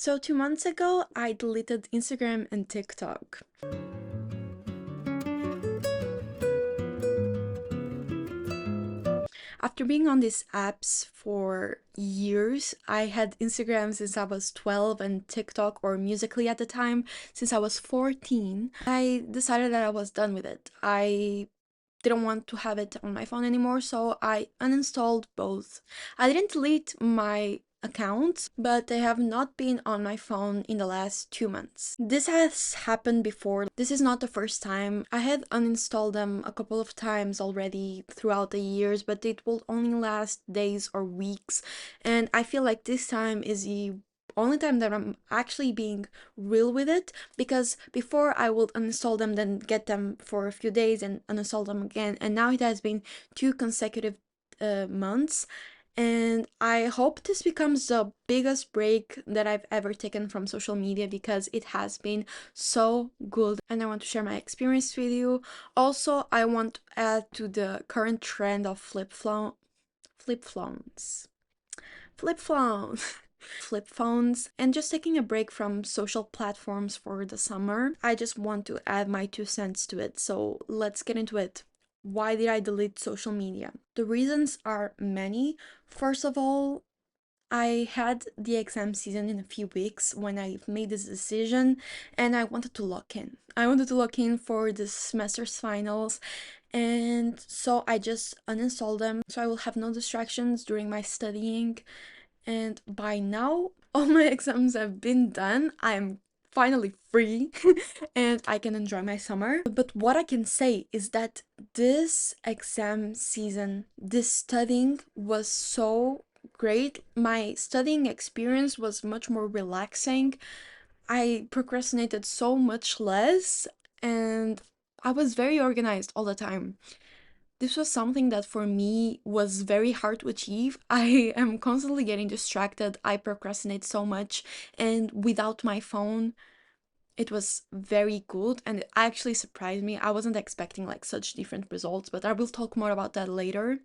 So 2 months ago, I deleted Instagram and TikTok. After being on these apps for years, I had Instagram since I was 12 and TikTok or Musically at the time since I was 14. I decided that I was done with it. I didn't want to have it on my phone anymore, so I uninstalled both. I didn't delete my accounts, but they have not been on my phone in the last 2 months. This has happened before. This is not the first time. I had uninstalled them a couple of times already throughout the years, but it will only last days or weeks. And I feel like this time is the only time that I'm actually being real with it, because before I would uninstall them, then get them for a few days and uninstall them again, and now it has been 2 consecutive months, and I hope this becomes the biggest break that I've ever taken from social media, because it has been so good and I want to share my experience with you. Also, I want to add to the current trend of flip phones. Flip phones. Flip phones, and just taking a break from social platforms for the summer. I just want to add my 2 cents to it, so let's get into it. Why did I delete social media? The reasons are many. First of all, I had the exam season in a few weeks when I made this decision, and I wanted to lock in. I wanted to lock in for this semester's finals, and so I just uninstalled them so I will have no distractions during my studying. And by now, all my exams have been done. I'm finally free and I can enjoy my summer. But what I can say is that this exam season, this studying was so great. My studying experience was much more relaxing. I procrastinated so much less, and I was very organized all the time. This was something that for me was very hard to achieve. I am constantly getting distracted. I procrastinate so much, and without my phone, it was very good, and it actually surprised me. I wasn't expecting like such different results, but I will talk more about that later.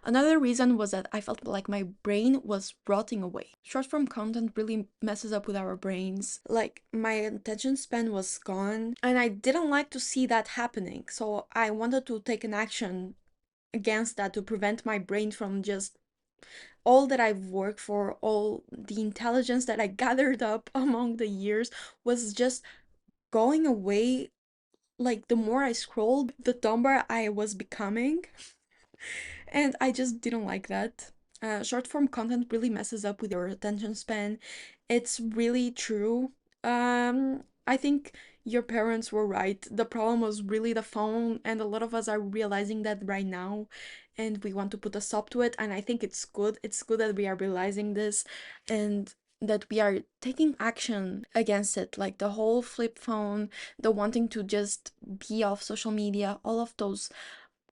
Another reason was that I felt like my brain was rotting away. Short form content really messes up with our brains. Like, my attention span was gone, and I didn't like to see that happening. So I wanted to take an action against that to prevent my brain from just all that I've worked for, all the intelligence that I gathered up among the years was just going away. Like, the more I scrolled, the dumber I was becoming, and I just didn't like that. Short form content really messes up with your attention span. It's really true. I think your parents were right. The problem was really the phone, and a lot of us are realizing that right now, and we want to put a stop to it. And I think it's good. It's good that we are realizing this and that we are taking action against it. Like the whole flip phone, the wanting to just be off social media, all of those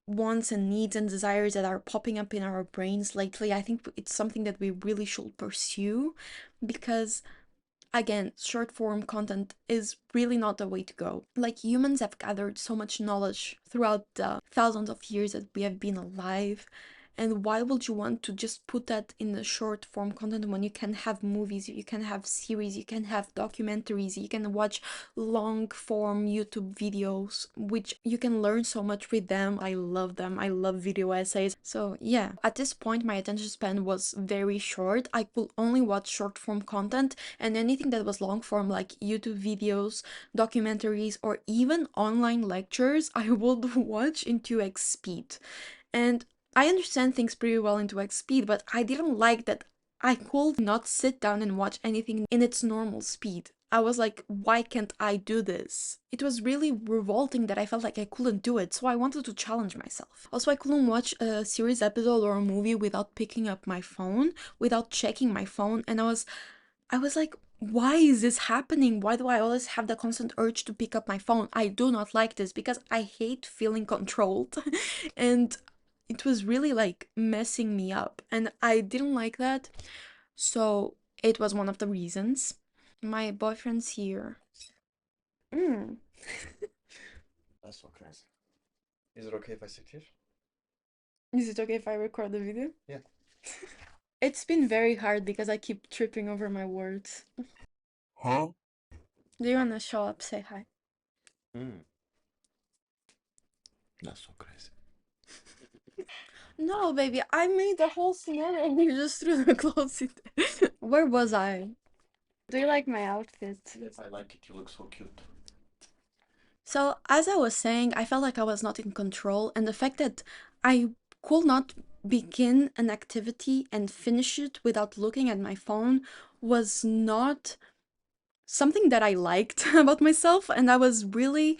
wants and needs and desires that are popping up in our brains lately. I think it's something that we really should pursue, because again, short form content is really not the way to go. Like, humans have gathered so much knowledge throughout the thousands of years that we have been alive. And why would you want to just put that in the short form content when you can have movies, you can have series, you can have documentaries, you can watch long form YouTube videos, which you can learn so much with them. I love them. I love video essays. So yeah, at this point, my attention span was very short. I could only watch short form content, and anything that was long form, like YouTube videos, documentaries, or even online lectures, I would watch in 2x speed. And I understand things pretty well in 2x speed, but I didn't like that I could not sit down and watch anything in its normal speed. I was like, why can't I do this? It was really revolting that I felt like I couldn't do it, so I wanted to challenge myself. Also, I couldn't watch a series episode or a movie without picking up my phone, without checking my phone, and I was like, why is this happening? Why do I always have the constant urge to pick up my phone? I do not like this because I hate feeling controlled. And it was really like messing me up. And I didn't like that. So it was one of the reasons. My boyfriend's here. Mm. That's so crazy. Is it okay if I sit here? Is it okay if I record the video? Yeah. It's been very hard because I keep tripping over my words. Huh? Do you wanna show up, say hi? Mm. That's so crazy. No, baby, I made the whole scenario and you just threw the clothes in there. Where was I? Do you like my outfit? Yes, I like it. You look so cute. So, as I was saying, I felt like I was not in control, and the fact that I could not begin an activity and finish it without looking at my phone was not something that I liked about myself, and I was really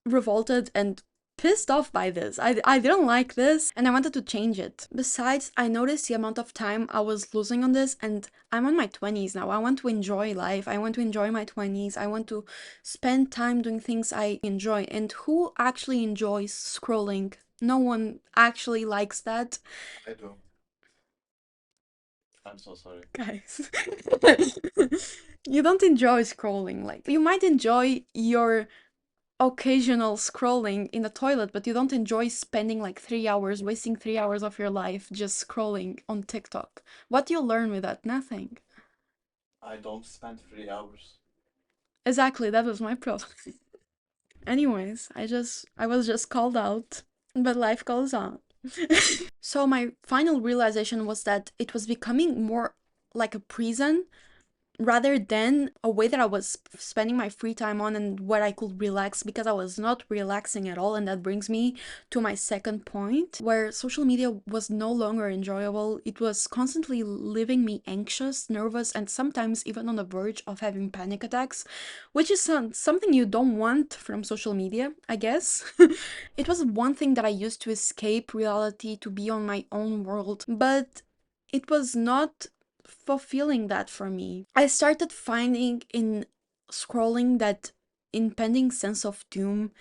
revolted and pissed off by this. I didn't like this and I wanted to change it. Besides, I noticed the amount of time I was losing on this, and I'm on my 20s now. I want to enjoy life. I want to enjoy my 20s. I want to spend time doing things I enjoy. And who actually enjoys scrolling? No one actually likes that. I do. I'm so sorry. Guys. You don't enjoy scrolling. Like, you might enjoy your occasional scrolling in the toilet, but you don't enjoy spending like 3 hours, wasting 3 hours of your life just scrolling on TikTok. What do you learn with that? Nothing. I don't spend 3 hours. Exactly, that was my problem. Anyways, I was just called out, but life goes on. So my final realization was that it was becoming more like a prison rather than a way that I was spending my free time on and where I could relax, because I was not relaxing at all. And that brings me to my second point, where social media was no longer enjoyable. It was constantly leaving me anxious, nervous, and sometimes even on the verge of having panic attacks, which is something you don't want from social media, I guess. It was one thing that I used to escape reality, to be on my own world, but it was not fulfilling that for me. I started finding in scrolling that impending sense of doom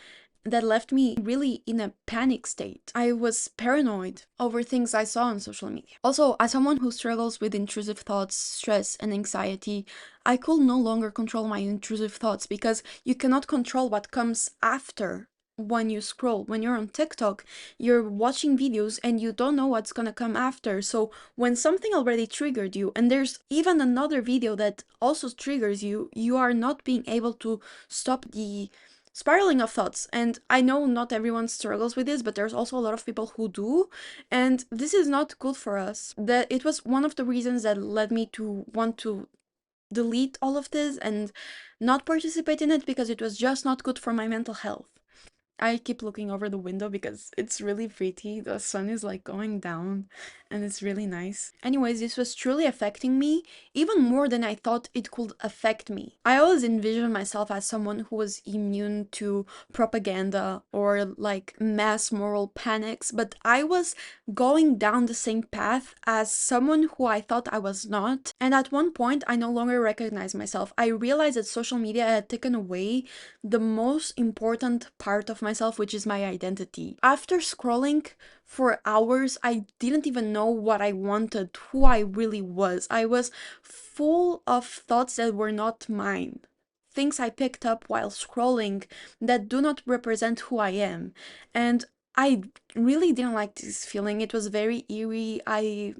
that left me really in a panic state. I was paranoid over things I saw on social media. Also, as someone who struggles with intrusive thoughts, stress, and anxiety, I could no longer control my intrusive thoughts, because you cannot control what comes after. When you scroll, when you're on TikTok, you're watching videos and you don't know what's gonna come after. So when something already triggered you and there's even another video that also triggers you, you are not being able to stop the spiraling of thoughts. And I know not everyone struggles with this, but there's also a lot of people who do, and this is not good for us. That it was one of the reasons that led me to want to delete all of this and not participate in it, because it was just not good for my mental health. I keep looking over the window because it's really pretty. The sun is like going down and it's really nice. Anyways, this was truly affecting me even more than I thought it could affect me. I always envisioned myself as someone who was immune to propaganda or like mass moral panics, but I was going down the same path as someone who I thought I was not. And at one point, I no longer recognized myself. I realized that social media had taken away the most important part of myself, which is my identity. After scrolling for hours, I didn't even know what I wanted, who I really was. I was full of thoughts that were not mine. Things I picked up while scrolling that do not represent who I am. And I really didn't like this feeling. It was very eerie. I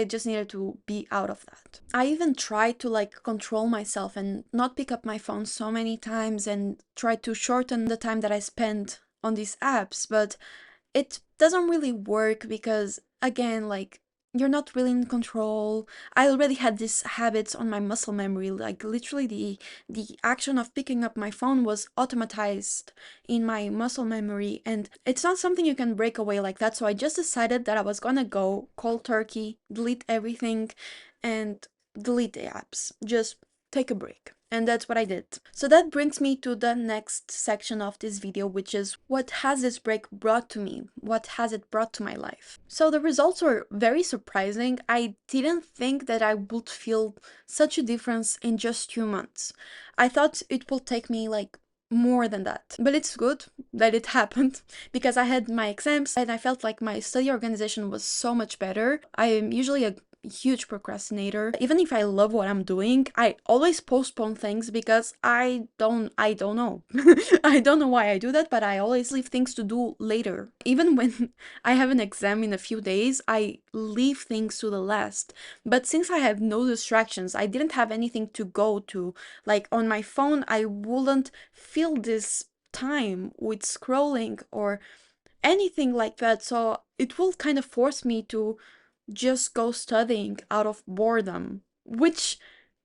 just needed to be out of that. I even tried to like control myself and not pick up my phone so many times and try to shorten the time that I spend on these apps, but it doesn't really work because, again, like, you're not really in control. I already had these habits on my muscle memory, like literally the action of picking up my phone was automatized in my muscle memory, and it's not something you can break away like that. So I just decided that I was gonna go cold turkey, delete everything, and delete the apps. Just take a break. And that's what I did. So that brings me to the next section of this video, which is what has this break brought to me? What has it brought to my life? So the results were very surprising. I didn't think that I would feel such a difference in just 2 months. I thought it would take me like more than that. But it's good that it happened because I had my exams and I felt like my study organization was so much better. I am usually a huge procrastinator. Even if I love what I'm doing, I always postpone things because I don't know. I don't know why I do that, but I always leave things to do later. Even when I have an exam in a few days, I leave things to the last. But since I have no distractions, I didn't have anything to go to. Like on my phone, I wouldn't fill this time with scrolling or anything like that. So it will kind of force me to just go studying out of boredom, which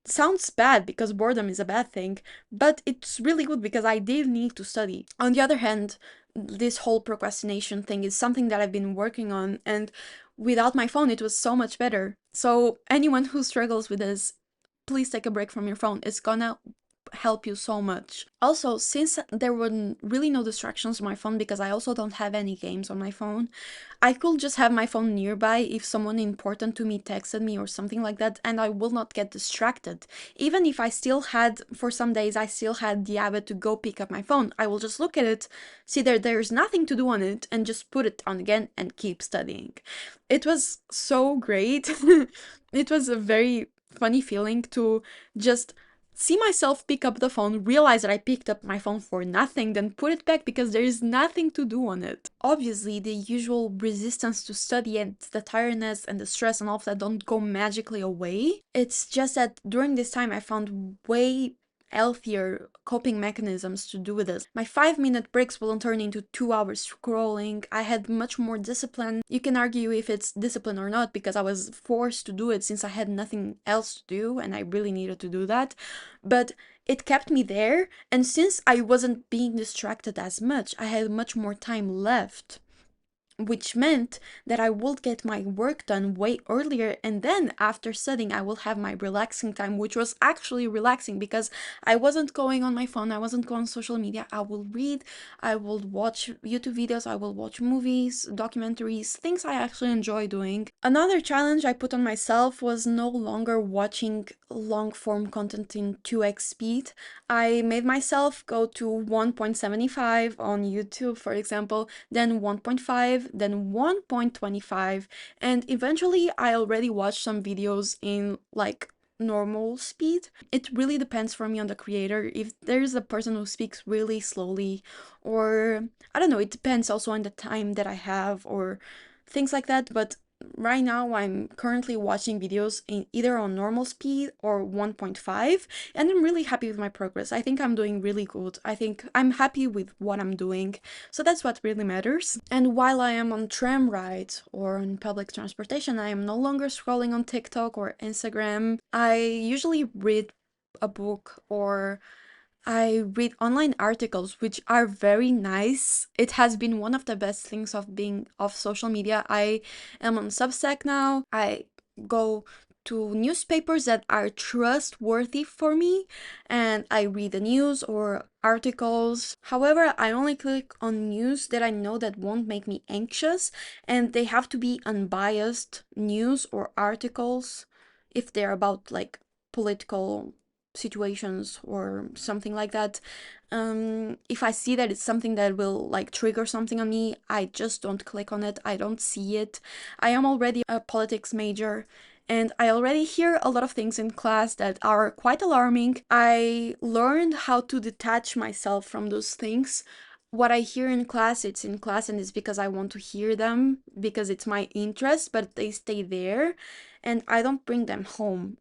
sounds bad because boredom is a bad thing, but it's really good because I did need to study. On the other hand, this whole procrastination thing is something that I've been working on, and without my phone, it was so much better. So, anyone who struggles with this, please take a break from your phone. It's gonna help you so much. Also, since there were really no distractions on my phone because I also don't have any games on my phone, I could just have my phone nearby if someone important to me texted me or something like that, and I will not get distracted. Even if I still had, for some days, I still had the habit to go pick up my phone, I will just look at it, see that there's nothing to do on it, and just put it on again and keep studying. It was so great. It was a very funny feeling to just see myself pick up the phone, realize that I picked up my phone for nothing, then put it back because there is nothing to do on it. Obviously, the usual resistance to study and the tiredness and the stress and all of that don't go magically away. It's just that during this time, I found way healthier coping mechanisms to do with this. My 5-minute breaks will turn into 2 hours scrolling. I had much more discipline. You can argue if it's discipline or not because I was forced to do it since I had nothing else to do and I really needed to do that. But it kept me there, and since I wasn't being distracted as much, I had much more time left, which meant that I would get my work done way earlier, and then after studying I will have my relaxing time, which was actually relaxing because I wasn't going on my phone, I wasn't going on social media. I will read, I will watch YouTube videos, I will watch movies, documentaries, things I actually enjoy doing. Another challenge I put on myself was no longer watching long form content in 2x speed. I made myself go to 1.75 on YouTube, for example, then 1.5, then 1.25, and eventually I already watched some videos in like normal speed. It really depends for me on the creator. If there's a person who speaks really slowly, or I don't know, it depends also on the time that I have or things like that. But right now I'm currently watching videos in either on normal speed or 1.5, and I'm really happy with my progress. I think I'm doing really good. I think I'm happy with what I'm doing. So that's what really matters. And while I am on tram rides or on public transportation, I am no longer scrolling on TikTok or Instagram. I usually read a book or I read online articles, which are very nice. It has been one of the best things of being off social media. I am on Substack now. I go to newspapers that are trustworthy for me and I read the news or articles. However, I only click on news that I know that won't make me anxious, and they have to be unbiased news or articles if they're about like political situations or something like that. If I see that it's something that will like trigger something on me, I just don't click on it. I don't see it. I am already a politics major, and I already hear a lot of things in class that are quite alarming. I learned how to detach myself from those things. What I hear in class, it's in class and it's because I want to hear them, because it's my interest, but they stay there and I don't bring them home.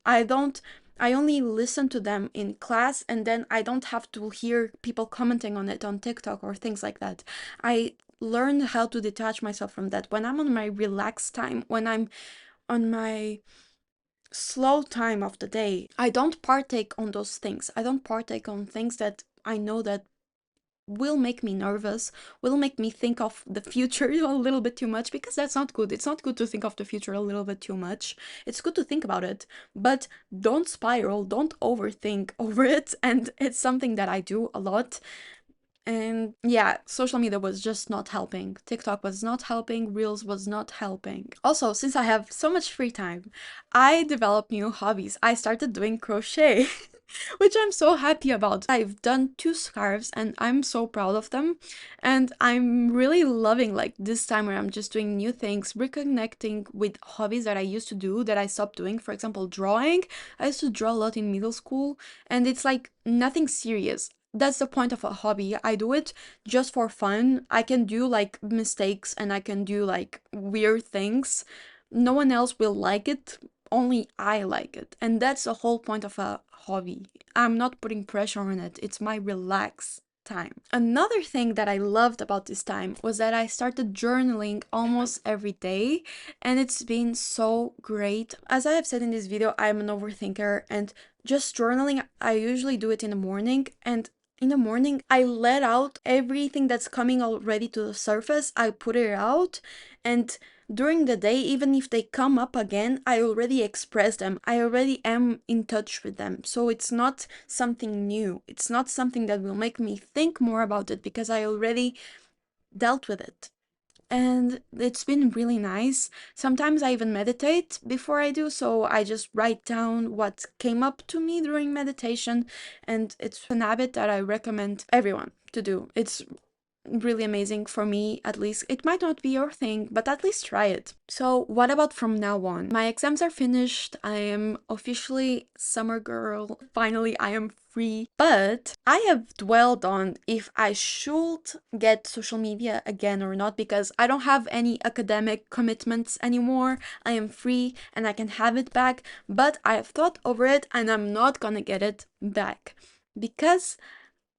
I only listen to them in class, and then I don't have to hear people commenting on it on TikTok or things like that. I learned how to detach myself from that. When I'm on my relaxed time, when I'm on my slow time of the day, I don't partake on those things. I don't partake on things that I know that will make me nervous, will make me think of the future a little bit too much, because that's not good. It's not good to think of the future a little bit too much. It's good to think about it, but don't spiral, don't overthink over it. And it's something that I do a lot. And yeah, social media was just not helping. TikTok was not helping. Reels was not helping. Also, since I have so much free time, I developed new hobbies. I started doing crochet. which I'm so happy about. I've done 2 scarves and I'm so proud of them. And I'm really loving like this time where I'm just doing new things, reconnecting with hobbies that I used to do that I stopped doing. For example, drawing. I used to draw a lot in middle school and it's like nothing serious. That's the point of a hobby. I do it just for fun. I can do like mistakes and I can do like weird things. No one else will like it, only I like it. And that's the whole point of a hobby. I'm not putting pressure on it, it's my relax time. Another thing that I loved about this time was that I started journaling almost every day, and it's been so great. As I have said in this video, I'm an overthinker, and just journaling, I usually do it in the morning, and in the morning, I let out everything that's coming already to the surface. I put it out, and during the day, even if they come up again, I already express them. I already am in touch with them. So it's not something new. It's not something that will make me think more about it because I already dealt with it. And it's been really nice. Sometimes I even meditate before I do, so I just write down what came up to me during meditation, and it's an habit that I recommend everyone to do. It's really amazing for me, at least. It might not be your thing, but at least try it. So what about from now on? My exams are finished. I am officially summer girl. Finally, I am free. But I have dwelled on if I should get social media again or not because I don't have any academic commitments anymore. I am free and I can have it back, but I have thought over it and I'm not gonna get it back because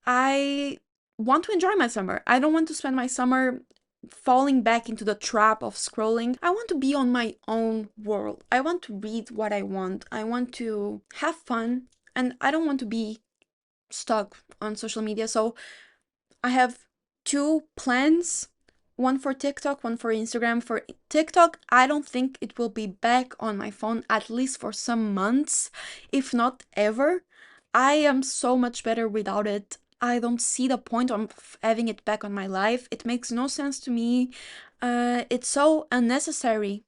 I want to enjoy my summer. I don't want to spend my summer falling back into the trap of scrolling. I want to be on my own world. I want to read what I want. I want to have fun and I don't want to be stuck on social media. So I have 2 plans, one for TikTok, one for Instagram. For TikTok, I don't think it will be back on my phone at least for some months, if not ever. I am so much better without it. I don't see the point of having it back on my life. It makes no sense to me. It's so unnecessary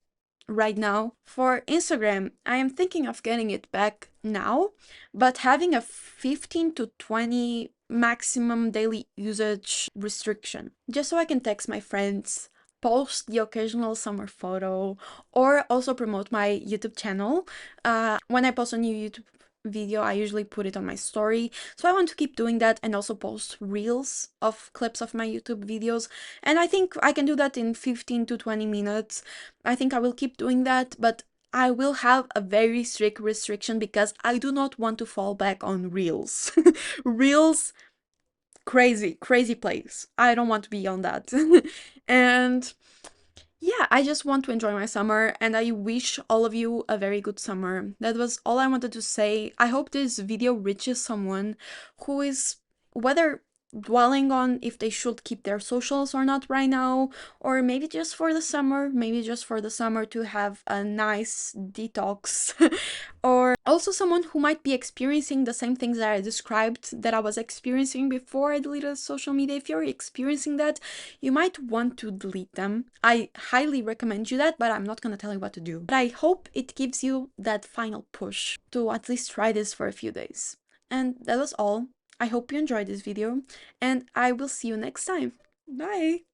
right now. For Instagram, I am thinking of getting it back now, but having a 15 to 20 maximum daily usage restriction, just so I can text my friends, post the occasional summer photo, or also promote my YouTube channel. When I post a new YouTube video, I usually put it on my story. So I want to keep doing that and also post reels of clips of my YouTube videos. And I think I can do that in 15 to 20 minutes. I think I will keep doing that, but I will have a very strict restriction because I do not want to fall back on reels. Reels, crazy, crazy place. I don't want to be on that. And yeah, I just want to enjoy my summer and I wish all of you a very good summer. That was all I wanted to say. I hope this video reaches someone who is whether dwelling on if they should keep their socials or not right now, or maybe just for the summer, maybe just for the summer to have a nice detox, or also someone who might be experiencing the same things that I described that I was experiencing before I deleted social media. If you're experiencing that, you might want to delete them. I highly recommend you that, but I'm not gonna tell you what to do. But I hope it gives you that final push to at least try this for a few days. And that was all. I hope you enjoyed this video, and I will see you next time. Bye!